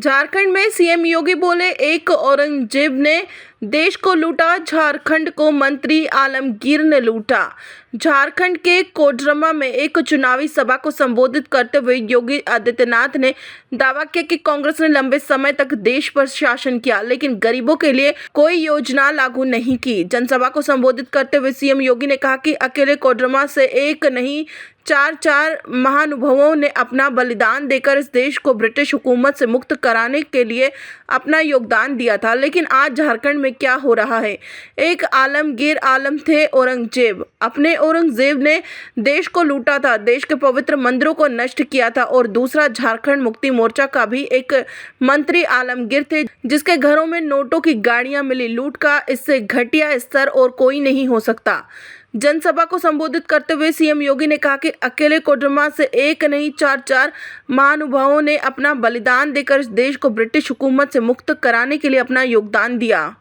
झारखंड में सीएम योगी बोले, एक औरंगजेब ने देश को लूटा, झारखंड को मंत्री आलमगीर ने लूटा। झारखंड के कोडरमा में एक चुनावी सभा को संबोधित करते हुए योगी आदित्यनाथ ने दावा किया कि कांग्रेस ने लंबे समय तक देश पर शासन किया, लेकिन गरीबों के लिए कोई योजना लागू नहीं की। जनसभा को संबोधित करते हुए सीएम योगी ने कहा कि अकेले कोडरमा से एक नहीं, चार महानुभावों ने अपना बलिदान देकर इस देश को ब्रिटिश हुकूमत से मुक्त कराने के लिए अपना योगदान दिया था। लेकिन आज झारखंड में क्या हो रहा है? एक आलमगीर आलम थे औरंगजेब। अपने औरंगजेब ने देश को लूटा था, देश के पवित्र मंदिरों को नष्ट किया था। और दूसरा, झारखंड मुक्ति मोर्चा का भी एक मंत्री आलमगीर थे, जिसके घरों में नोटों की गाड़ियां मिली। लूट का इससे घटिया स्तर और कोई नहीं हो सकता। जनसभा को संबोधित करते हुए सीएम योगी ने कहा कि अकेले कोडरमा से एक नहीं, चार महानुभावों ने अपना बलिदान देकर इस देश को ब्रिटिश हुकूमत से मुक्त कराने के लिए अपना योगदान दिया।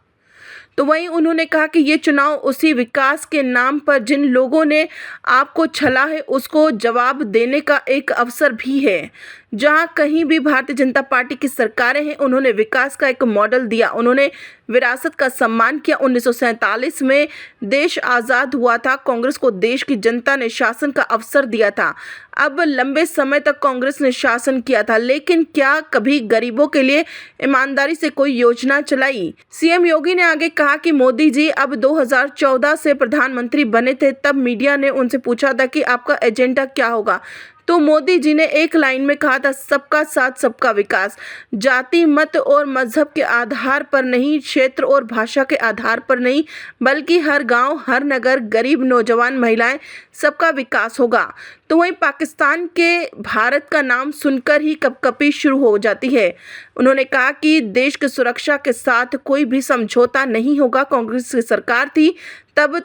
तो वहीं उन्होंने कहा कि ये चुनाव उसी विकास के नाम पर जिन लोगों ने आपको छला है, उसको जवाब देने का एक अवसर भी है। जहां कहीं भी भारतीय जनता पार्टी की सरकारें हैं, उन्होंने विकास का एक मॉडल दिया, उन्होंने विरासत का सम्मान किया। 1947 में देश आज़ाद हुआ था, कांग्रेस को देश की जनता ने शासन का अवसर दिया था। अब लंबे समय तक कांग्रेस ने शासन किया था, लेकिन क्या कभी गरीबों के लिए ईमानदारी से कोई योजना चलाई? सीएम योगी ने आगे कहा कि मोदी जी अब 2014 से प्रधानमंत्री बने थे, तब मीडिया ने उनसे पूछा था कि आपका एजेंडा क्या होगा, तो मोदी जी ने एक लाइन में कहा था, सबका साथ सबका विकास। जाति, मत और मजहब के आधार पर नहीं, क्षेत्र और भाषा के आधार पर नहीं, बल्कि हर गांव, हर नगर, गरीब, नौजवान, महिलाएं, सबका विकास होगा। तो वहीं पाकिस्तान के भारत का नाम सुनकर ही कपकपी शुरू हो जाती है। उन्होंने कहा कि देश की सुरक्षा के साथ कोई भी समझौता नहीं होगा। कांग्रेस की सरकार थी तब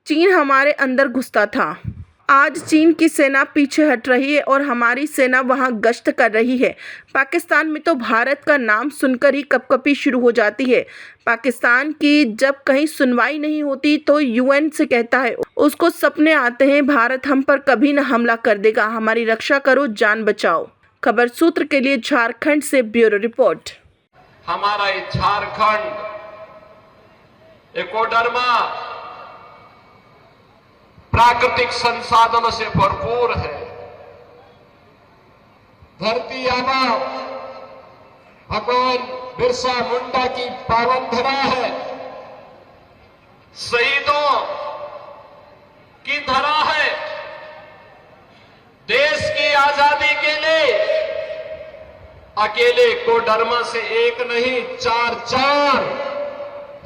चीन हमारे अंदर घुसता था। आज चीन की सेना पीछे हट रही है और हमारी सेना वहां गश्त कर रही है। पाकिस्तान में तो भारत का नाम सुनकर ही कपकपी शुरू हो जाती है। पाकिस्तान की जब कहीं सुनवाई नहीं होती तो यूएन से कहता है, उसको सपने आते हैं, भारत हम पर कभी न हमला कर देगा, हमारी रक्षा करो, जान बचाओ। खबर सूत्र के लिए झारखंड से ब्यूरो रिपोर्ट। हमारा ये झारखंड कोडरमा प्राकृतिक संसाधनों से भरपूर है। धरती आबा भगवान बिरसा मुंडा की पावन धरा है, शहीदों की धरा है। देश की आजादी के लिए अकेले कोडरमा से एक नहीं, चार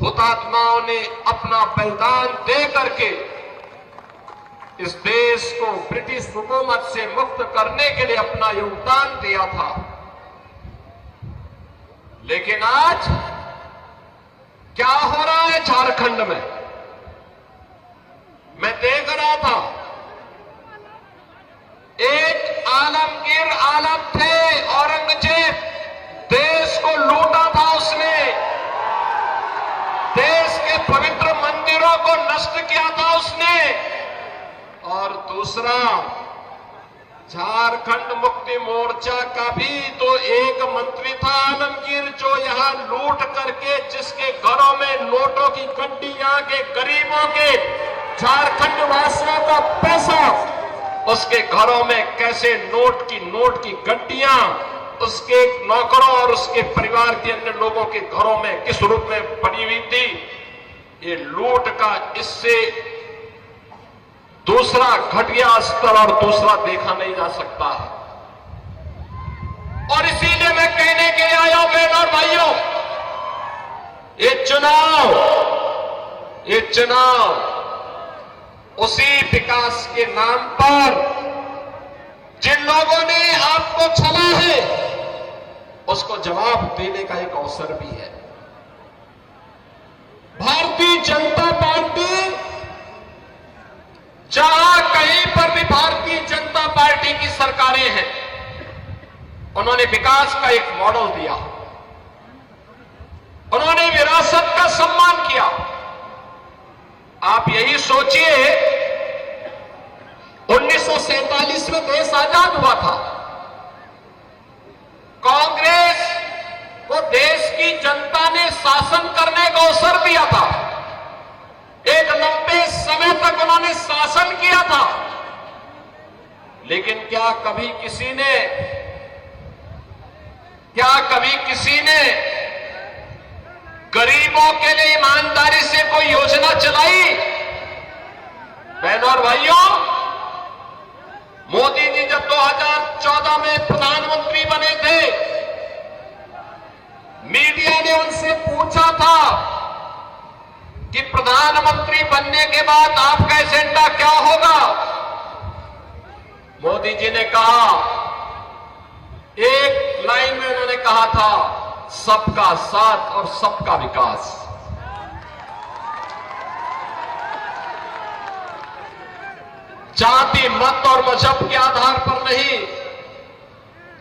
हुतात्माओं ने अपना बलिदान दे करके इस देश को ब्रिटिश हुकूमत से मुक्त करने के लिए अपना योगदान दिया था। लेकिन आज क्या हो रहा है झारखंड में? मैं देख रहा था, एक आलमगीर आलम थे औरंगजेब, देश को लूटा था उसने, देश के पवित्र मंदिरों को नष्ट किया था उसने। और दूसरा, झारखंड मुक्ति मोर्चा का भी तो एक मंत्री था आलमगीर, जो यहां लूट करके जिसके घरों में नोटों की गड्डियां के गरीबों के झारखंड वासियों का पैसा उसके घरों में कैसे नोट की गड्डियां उसके नौकरों और उसके परिवार के अन्य लोगों के घरों में किस रूप में पड़ी हुई थी। ये लूट का इससे दूसरा घटिया स्तर और दूसरा देखा नहीं जा सकता है। और इसीलिए मैं कहने के लिए आया हूं बहनों और भाइयों, ये चुनाव उसी विकास के नाम पर जिन लोगों ने आपको छला है, उसको जवाब देने का एक अवसर भी है। भारतीय जनता पार्टी, जहां कहीं पर भी भारतीय जनता पार्टी की सरकारें हैं, उन्होंने विकास का एक मॉडल दिया, उन्होंने विरासत का सम्मान किया। आप यही सोचिए, 1947 में देश आजाद हुआ था, कांग्रेस उन्होंने शासन करने का अवसर दिया था, एक लंबे समय तक उन्होंने शासन किया था, लेकिन क्या कभी किसी ने गरीबों के लिए ईमानदारी से कोई योजना चलाई? बहनों और भाइयों, मोदी जी जब 2014 में प्रधानमंत्री बने थे, मीडिया ने उनसे पूछा था कि प्रधानमंत्री बनने के बाद आपका एजेंडा क्या होगा? मोदी जी ने कहा, एक लाइन में उन्होंने कहा था, सबका साथ और सबका विकास। जाति, मत और मजहब के आधार पर नहीं,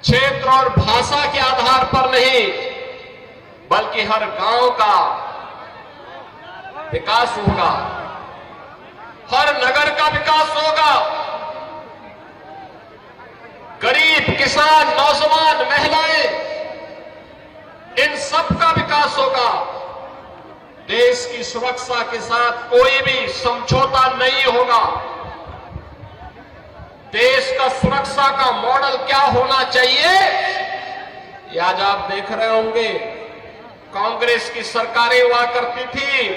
क्षेत्र और भाषा के आधार पर नहीं, बल्कि हर गांव का विकास होगा, हर नगर का विकास होगा, गरीब, किसान, नौजवान, महिलाएं, इन सब का विकास होगा। देश की सुरक्षा के साथ कोई भी समझौता नहीं होगा। देश का सुरक्षा का मॉडल क्या होना चाहिए, ये आज आप देख रहे होंगे। कांग्रेस की सरकारें हुआ करती थी,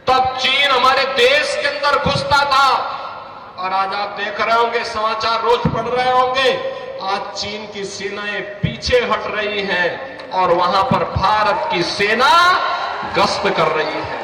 तब चीन हमारे देश के अंदर घुसता था, और आज आप देख रहे होंगे, समाचार रोज पढ़ रहे होंगे, आज चीन की सेनाएं पीछे हट रही हैं और वहां पर भारत की सेना गश्त कर रही है।